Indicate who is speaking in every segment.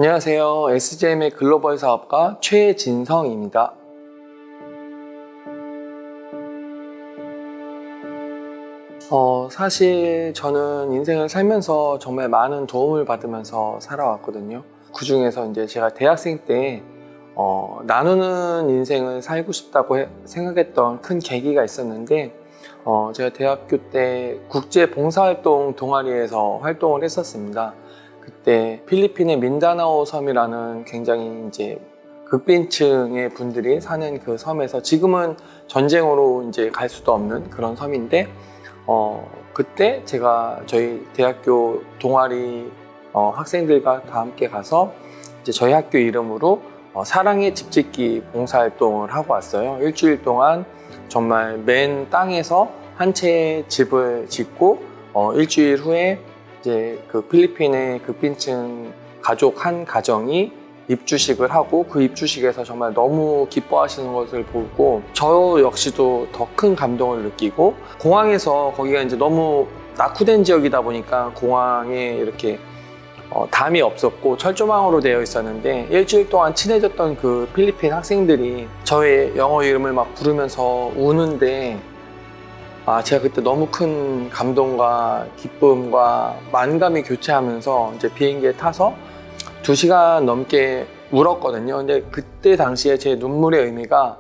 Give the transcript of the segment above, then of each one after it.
Speaker 1: 안녕하세요. SGM의 글로벌 사업가 최진성입니다. 사실 저는 인생을 살면서 정말 많은 도움을 받으면서 살아왔거든요. 그 중에서 이제 제가 대학생 때 나누는 인생을 살고 싶다고 생각했던 큰 계기가 있었는데, 제가 대학교 때 국제 봉사활동 동아리에서 활동을 했었습니다. 그때 필리핀의 민다나오 섬이라는 굉장히 이제 극빈층의 분들이 사는 그 섬에서, 지금은 전쟁으로 이제 갈 수도 없는 그런 섬인데, 그때 제가 저희 대학교 동아리 학생들과 다 함께 가서 이제 저희 학교 이름으로 사랑의 집짓기 봉사활동을 하고 왔어요. 일주일 동안 정말 맨 땅에서 한 채의 집을 짓고, 일주일 후에 이제 그 필리핀의 극빈층 가족 한 가정이 입주식을 하고, 그 입주식에서 정말 너무 기뻐하시는 것을 보고 저 역시도 더 큰 감동을 느끼고, 공항에서 거기가 이제 너무 낙후된 지역이다 보니까 공항에 이렇게 담이 없었고 철조망으로 되어 있었는데, 일주일 동안 친해졌던 그 필리핀 학생들이 저의 영어 이름을 막 부르면서 우는데, 제가 그때 너무 큰 감동과 기쁨과 만감이 교차하면서 이제 비행기에 타서 2시간 넘게 울었거든요. 근데 그때 당시에 제 눈물의 의미가,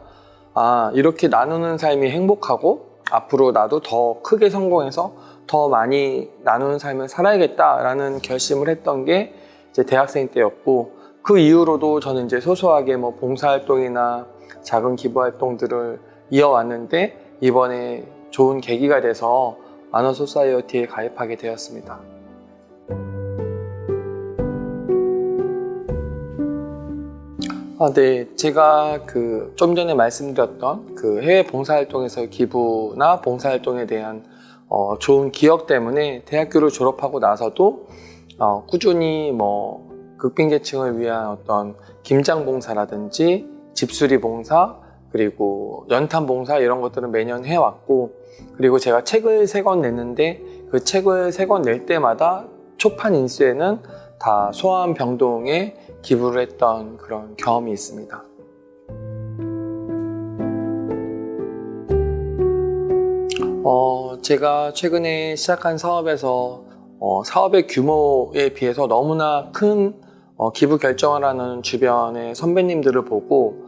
Speaker 1: 이렇게 나누는 삶이 행복하고 앞으로 나도 더 크게 성공해서 더 많이 나누는 삶을 살아야겠다라는 결심을 했던 게 이제 대학생 때였고, 그 이후로도 저는 이제 소소하게 뭐 봉사활동이나 작은 기부활동들을 이어왔는데, 이번에 좋은 계기가 돼서 아너소사이어티에 가입하게 되었습니다. 네, 제가 좀 전에 말씀드렸던 그 해외 봉사활동에서 기부나 봉사활동에 대한 좋은 기억 때문에 대학교를 졸업하고 나서도 꾸준히 뭐 극빈계층을 위한 어떤 김장 봉사라든지 집수리 봉사, 그리고 연탄 봉사, 이런 것들은 매년 해왔고, 그리고 제가 책을 3권 냈는데 그 책을 3권 낼 때마다 초판 인수에는 다 소아암병동에 기부를 했던 그런 경험이 있습니다. 제가 최근에 시작한 사업에서 사업의 규모에 비해서 너무나 큰 기부 결정을 하는 주변의 선배님들을 보고,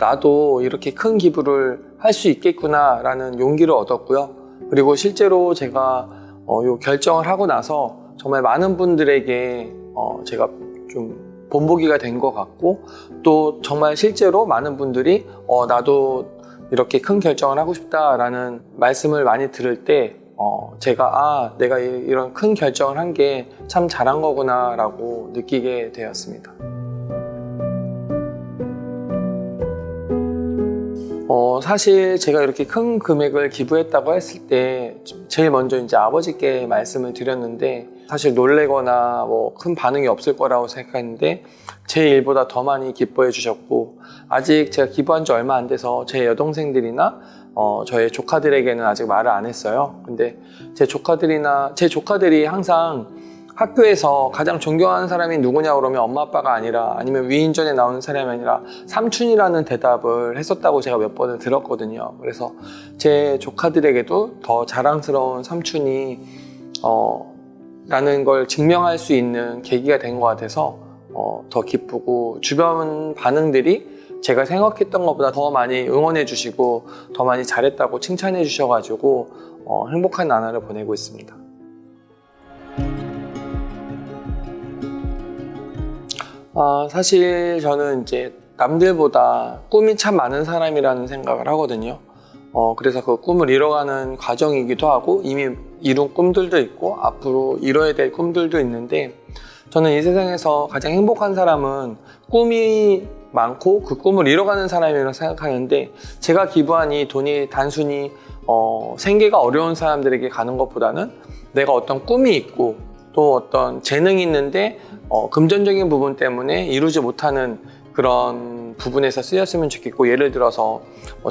Speaker 1: 나도 이렇게 큰 기부를 할 수 있겠구나 라는 용기를 얻었고요. 그리고 실제로 제가 요 결정을 하고 나서 정말 많은 분들에게 제가 좀 본보기가 된 것 같고, 또 정말 실제로 많은 분들이 나도 이렇게 큰 결정을 하고 싶다라는 말씀을 많이 들을 때 제가 내가 이런 큰 결정을 한 게 참 잘한 거구나 라고 느끼게 되었습니다. 사실 제가 이렇게 큰 금액을 기부했다고 했을 때 제일 먼저 이제 아버지께 말씀을 드렸는데, 사실 놀래거나 뭐 큰 반응이 없을 거라고 생각했는데 제 일보다 더 많이 기뻐해 주셨고, 아직 제가 기부한 지 얼마 안 돼서 제 여동생들이나 저의 조카들에게는 아직 말을 안 했어요. 근데 제 조카들이 항상 학교에서 가장 존경하는 사람이 누구냐 그러면 엄마 아빠가 아니라, 아니면 위인전에 나오는 사람이 아니라 삼촌이라는 대답을 했었다고 제가 몇 번을 들었거든요. 그래서 제 조카들에게도 더 자랑스러운 삼촌이 라는 걸 증명할 수 있는 계기가 된 것 같아서 더 기쁘고, 주변 반응들이 제가 생각했던 것보다 더 많이 응원해 주시고 더 많이 잘했다고 칭찬해 주셔가지고 행복한 나날을 보내고 있습니다. 사실 저는 이제 남들보다 꿈이 참 많은 사람이라는 생각을 하거든요. 그래서 그 꿈을 이뤄가는 과정이기도 하고, 이미 이룬 꿈들도 있고 앞으로 이뤄야 될 꿈들도 있는데, 저는 이 세상에서 가장 행복한 사람은 꿈이 많고 그 꿈을 이뤄가는 사람이라고 생각하는데, 제가 기부한 이 돈이 단순히 생계가 어려운 사람들에게 가는 것보다는 내가 어떤 꿈이 있고 또 어떤 재능이 있는데 금전적인 부분 때문에 이루지 못하는 그런 부분에서 쓰였으면 좋겠고, 예를 들어서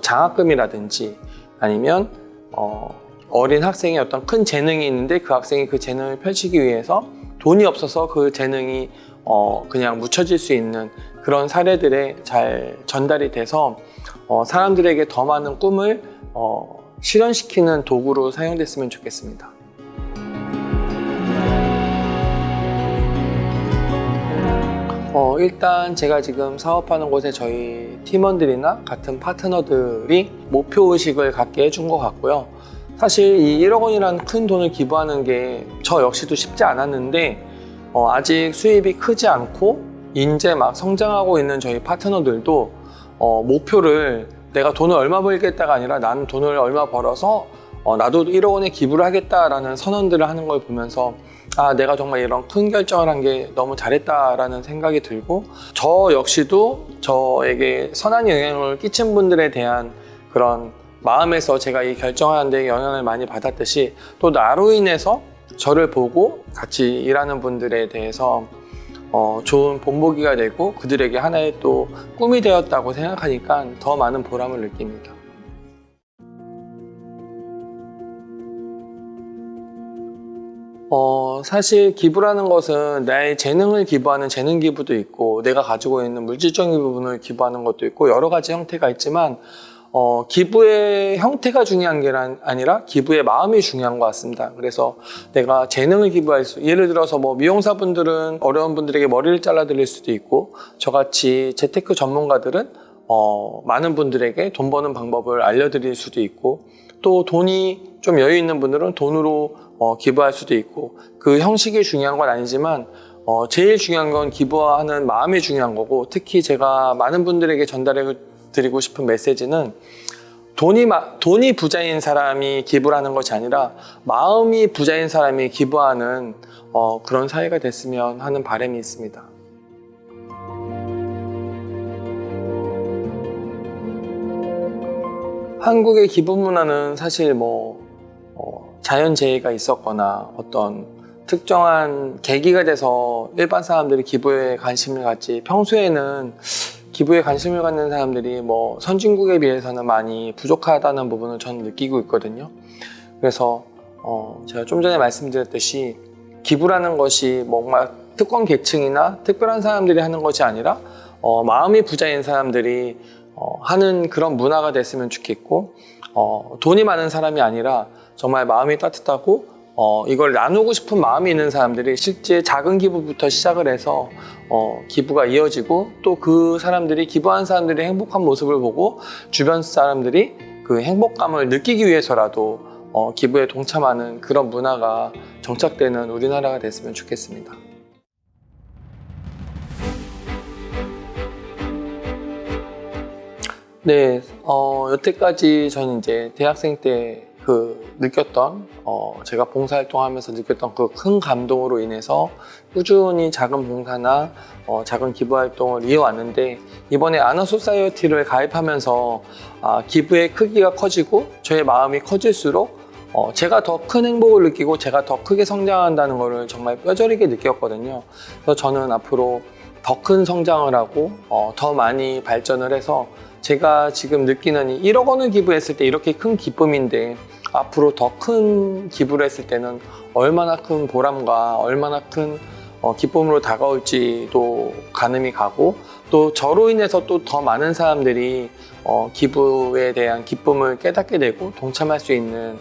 Speaker 1: 장학금이라든지 아니면 어린 학생이 어떤 큰 재능이 있는데 그 학생이 그 재능을 펼치기 위해서 돈이 없어서 그 재능이 그냥 묻혀질 수 있는 그런 사례들에 잘 전달이 돼서 사람들에게 더 많은 꿈을 실현시키는 도구로 사용됐으면 좋겠습니다. 일단 제가 지금 사업하는 곳에 저희 팀원들이나 같은 파트너들이 목표의식을 갖게 해준 것 같고요. 사실 이 1억 원이라는 큰 돈을 기부하는 게 저 역시도 쉽지 않았는데 아직 수입이 크지 않고 이제 막 성장하고 있는 저희 파트너들도 목표를 내가 돈을 얼마 벌겠다가 아니라 나는 돈을 얼마 벌어서 나도 1억 원에 기부를 하겠다라는 선언들을 하는 걸 보면서 내가 정말 이런 큰 결정을 한 게 너무 잘했다라는 생각이 들고 저 역시도 저에게 선한 영향을 끼친 분들에 대한 그런 마음에서 제가 이 결정하는 데 영향을 많이 받았듯이 또 나로 인해서 저를 보고 같이 일하는 분들에 대해서 좋은 본보기가 되고 그들에게 하나의 또 꿈이 되었다고 생각하니까 더 많은 보람을 느낍니다. 사실 기부라는 것은 나의 재능을 기부하는 재능 기부도 있고 내가 가지고 있는 물질적인 부분을 기부하는 것도 있고 여러 가지 형태가 있지만 기부의 형태가 중요한 게 아니라 기부의 마음이 중요한 것 같습니다. 그래서 내가 재능을 기부할 수, 예를 들어서 뭐 미용사분들은 어려운 분들에게 머리를 잘라드릴 수도 있고 저같이 재테크 전문가들은 많은 분들에게 돈 버는 방법을 알려드릴 수도 있고 또 돈이 좀 여유 있는 분들은 돈으로 기부할 수도 있고 그 형식이 중요한 건 아니지만 제일 중요한 건 기부하는 마음이 중요한 거고 특히 제가 많은 분들에게 전달해 드리고 싶은 메시지는 돈이 부자인 사람이 기부를 하는 것이 아니라 마음이 부자인 사람이 기부하는 그런 사회가 됐으면 하는 바람이 있습니다. 한국의 기부 문화는 사실 자연재해가 있었거나 어떤 특정한 계기가 돼서 일반 사람들이 기부에 관심을 갖지 평소에는 기부에 관심을 갖는 사람들이 선진국에 비해서는 많이 부족하다는 부분을 저는 느끼고 있거든요. 그래서 제가 좀 전에 말씀드렸듯이 기부라는 것이 뭔가 특권 계층이나 특별한 사람들이 하는 것이 아니라 마음이 부자인 사람들이 하는 그런 문화가 됐으면 좋겠고 돈이 많은 사람이 아니라 정말 마음이 따뜻하고 이걸 나누고 싶은 마음이 있는 사람들이 실제 작은 기부부터 시작을 해서 기부가 이어지고 또 그 사람들이 기부한 사람들이 행복한 모습을 보고 주변 사람들이 그 행복감을 느끼기 위해서라도 기부에 동참하는 그런 문화가 정착되는 우리나라가 됐으면 좋겠습니다. 네, 여태까지 저는 이제 대학생 때 느꼈던 제가 봉사활동하면서 느꼈던 그 큰 감동으로 인해서 꾸준히 작은 봉사나 작은 기부활동을 이어왔는데 이번에 아너소사이어티를 가입하면서 기부의 크기가 커지고 저의 마음이 커질수록 제가 더 큰 행복을 느끼고 제가 더 크게 성장한다는 것을 정말 뼈저리게 느꼈거든요. 그래서 저는 앞으로 더 큰 성장을 하고 더 많이 발전을 해서 제가 지금 느끼는 이 1억 원을 기부했을 때 이렇게 큰 기쁨인데 앞으로 더 큰 기부를 했을 때는 얼마나 큰 보람과 얼마나 큰 기쁨으로 다가올지도 가늠이 가고 또 저로 인해서 또 더 많은 사람들이 기부에 대한 기쁨을 깨닫게 되고 동참할 수 있는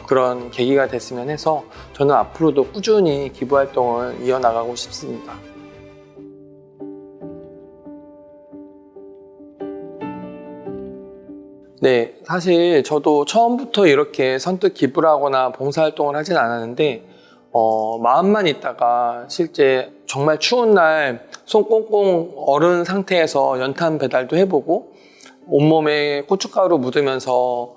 Speaker 1: 그런 계기가 됐으면 해서 저는 앞으로도 꾸준히 기부 활동을 이어나가고 싶습니다. 네, 사실 저도 처음부터 이렇게 선뜻 기부를 하거나 봉사활동을 하진 않았는데 마음만 있다가 실제 정말 추운 날 손 꽁꽁 얼은 상태에서 연탄 배달도 해보고 온몸에 고춧가루 묻으면서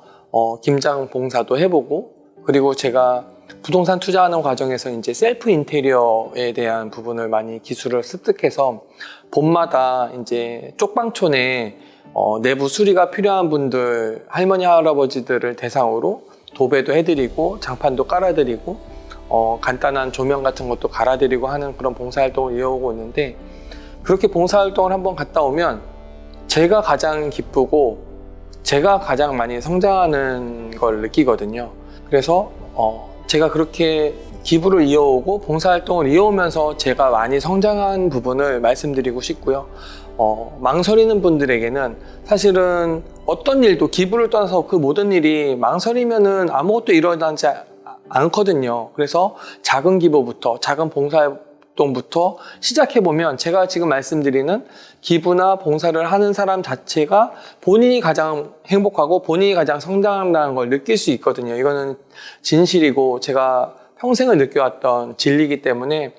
Speaker 1: 김장 봉사도 해보고 그리고 제가 부동산 투자하는 과정에서 이제 셀프 인테리어에 대한 부분을 많이 기술을 습득해서 봄마다 이제 쪽방촌에 내부 수리가 필요한 분들, 할머니, 할아버지들을 대상으로 도배도 해드리고 장판도 깔아드리고 간단한 조명 같은 것도 갈아드리고 하는 그런 봉사활동을 이어오고 있는데 그렇게 봉사활동을 한번 갔다 오면 제가 가장 기쁘고 제가 가장 많이 성장하는 걸 느끼거든요. 그래서 제가 그렇게 기부를 이어오고 봉사활동을 이어오면서 제가 많이 성장한 부분을 말씀드리고 싶고요. 망설이는 분들에게는 사실은 어떤 일도 기부를 떠나서 그 모든 일이 망설이면은 아무것도 일어나지 않거든요. 그래서 작은 기부부터, 작은 봉사활동부터 시작해보면 제가 지금 말씀드리는 기부나 봉사를 하는 사람 자체가 본인이 가장 행복하고 본인이 가장 성장한다는 걸 느낄 수 있거든요. 이거는 진실이고 제가 평생을 느껴왔던 진리이기 때문에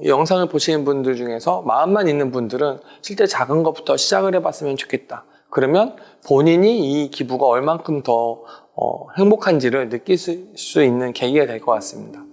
Speaker 1: 이 영상을 보시는 분들 중에서 마음만 있는 분들은 실제 작은 것부터 시작을 해봤으면 좋겠다. 그러면 본인이 이 기부가 얼만큼 더 행복한지를 느낄 수 있는 계기가 될 것 같습니다.